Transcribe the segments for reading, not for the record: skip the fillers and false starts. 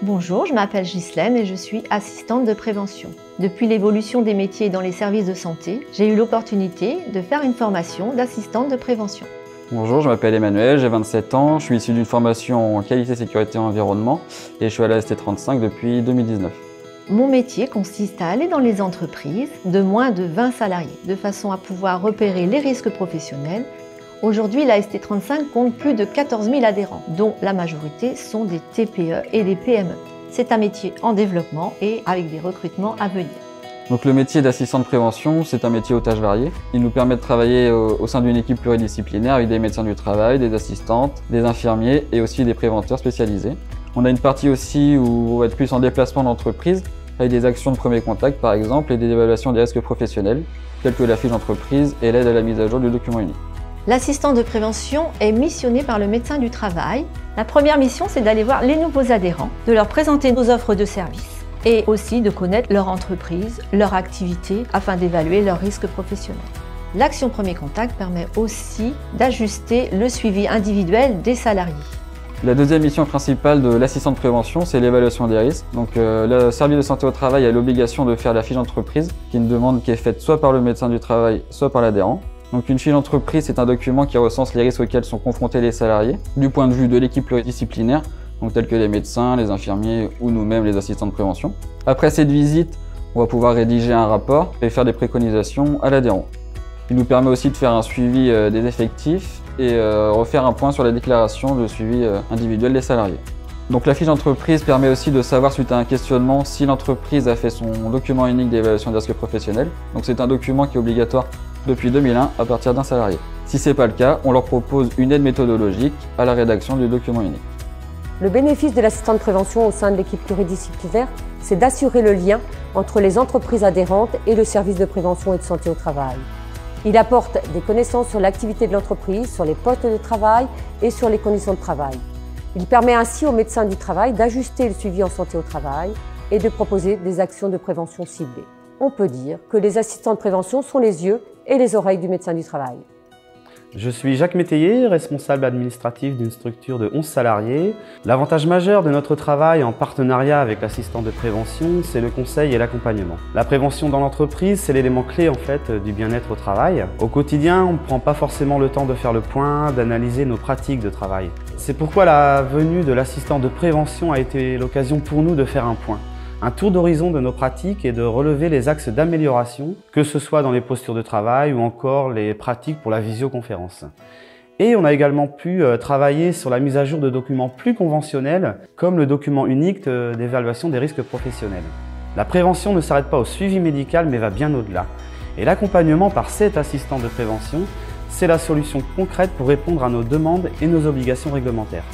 Bonjour, je m'appelle Ghislaine et je suis assistante de prévention. Depuis l'évolution des métiers dans les services de santé, j'ai eu l'opportunité de faire une formation d'assistante de prévention. Bonjour, je m'appelle Emmanuel, j'ai 27 ans, je suis issu d'une formation en qualité, sécurité et environnement et je suis à la ST35 depuis 2019. Mon métier consiste à aller dans les entreprises de moins de 20 salariés, de façon à pouvoir repérer les risques professionnels. Aujourd'hui, la ST35 compte plus de 14 000 adhérents, dont la majorité sont des TPE et des PME. C'est un métier en développement et avec des recrutements à venir. Donc le métier d'assistant de prévention, c'est un métier aux tâches variées. Il nous permet de travailler au sein d'une équipe pluridisciplinaire avec des médecins du travail, des assistantes, des infirmiers et aussi des préventeurs spécialisés. On a une partie aussi où on va être plus en déplacement d'entreprise, avec des actions de premier contact par exemple et des évaluations des risques professionnels, telles que la fiche d'entreprise et l'aide à la mise à jour du document unique. L'assistant de prévention est missionné par le médecin du travail. La première mission, c'est d'aller voir les nouveaux adhérents, de leur présenter nos offres de services et aussi de connaître leur entreprise, leur activité afin d'évaluer leurs risques professionnels. L'action premier contact permet aussi d'ajuster le suivi individuel des salariés. La deuxième mission principale de l'assistant de prévention, c'est l'évaluation des risques. Donc, le service de santé au travail a l'obligation de faire la fiche d'entreprise, qui est une demande qui est faite soit par le médecin du travail, soit par l'adhérent. Donc, une fiche d'entreprise, c'est un document qui recense les risques auxquels sont confrontés les salariés, du point de vue de l'équipe pluridisciplinaire, donc tels que les médecins, les infirmiers ou nous-mêmes les assistants de prévention. Après cette visite, on va pouvoir rédiger un rapport et faire des préconisations à l'adhérent. Il nous permet aussi de faire un suivi des effectifs et refaire un point sur la déclaration de suivi individuel des salariés. Donc la fiche d'entreprise permet aussi de savoir suite à un questionnement si l'entreprise a fait son document unique d'évaluation des risques professionnels. Donc c'est un document qui est obligatoire depuis 2001 à partir d'un salarié. Si ce n'est pas le cas, on leur propose une aide méthodologique à la rédaction du document unique. Le bénéfice de l'assistant de prévention au sein de l'équipe pluridisciplinaire, c'est d'assurer le lien entre les entreprises adhérentes et le service de prévention et de santé au travail. Il apporte des connaissances sur l'activité de l'entreprise, sur les postes de travail et sur les conditions de travail. Il permet ainsi aux médecins du travail d'ajuster le suivi en santé au travail et de proposer des actions de prévention ciblées. On peut dire que les assistants de prévention sont les yeux et les oreilles du médecin du travail. Je suis Jacques Métayer, responsable administratif d'une structure de 11 salariés. L'avantage majeur de notre travail en partenariat avec l'assistant de prévention, c'est le conseil et l'accompagnement. La prévention dans l'entreprise, c'est l'élément clé en fait du bien-être au travail. Au quotidien, on ne prend pas forcément le temps de faire le point, d'analyser nos pratiques de travail. C'est pourquoi la venue de l'assistant de prévention a été l'occasion pour nous de faire un point. Un tour d'horizon de nos pratiques et de relever les axes d'amélioration, que ce soit dans les postures de travail ou encore les pratiques pour la visioconférence. Et on a également pu travailler sur la mise à jour de documents plus conventionnels, comme le document unique d'évaluation des risques professionnels. La prévention ne s'arrête pas au suivi médical, mais va bien au-delà. Et l'accompagnement par cet assistant de prévention, c'est la solution concrète pour répondre à nos demandes et nos obligations réglementaires.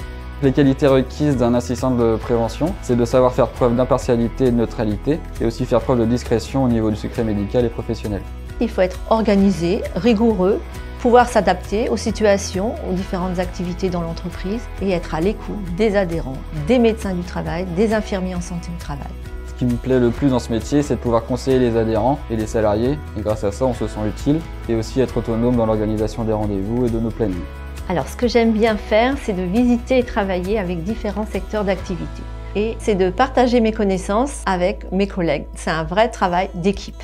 Les qualités requises d'un assistant de prévention, c'est de savoir faire preuve d'impartialité et de neutralité et aussi faire preuve de discrétion au niveau du secret médical et professionnel. Il faut être organisé, rigoureux, pouvoir s'adapter aux situations, aux différentes activités dans l'entreprise et être à l'écoute des adhérents, des médecins du travail, des infirmiers en santé au travail. Ce qui me plaît le plus dans ce métier, c'est de pouvoir conseiller les adhérents et les salariés et grâce à ça, on se sent utile et aussi être autonome dans l'organisation des rendez-vous et de nos plannings. Alors ce que j'aime bien faire, c'est de visiter et travailler avec différents secteurs d'activité. Et c'est de partager mes connaissances avec mes collègues. C'est un vrai travail d'équipe.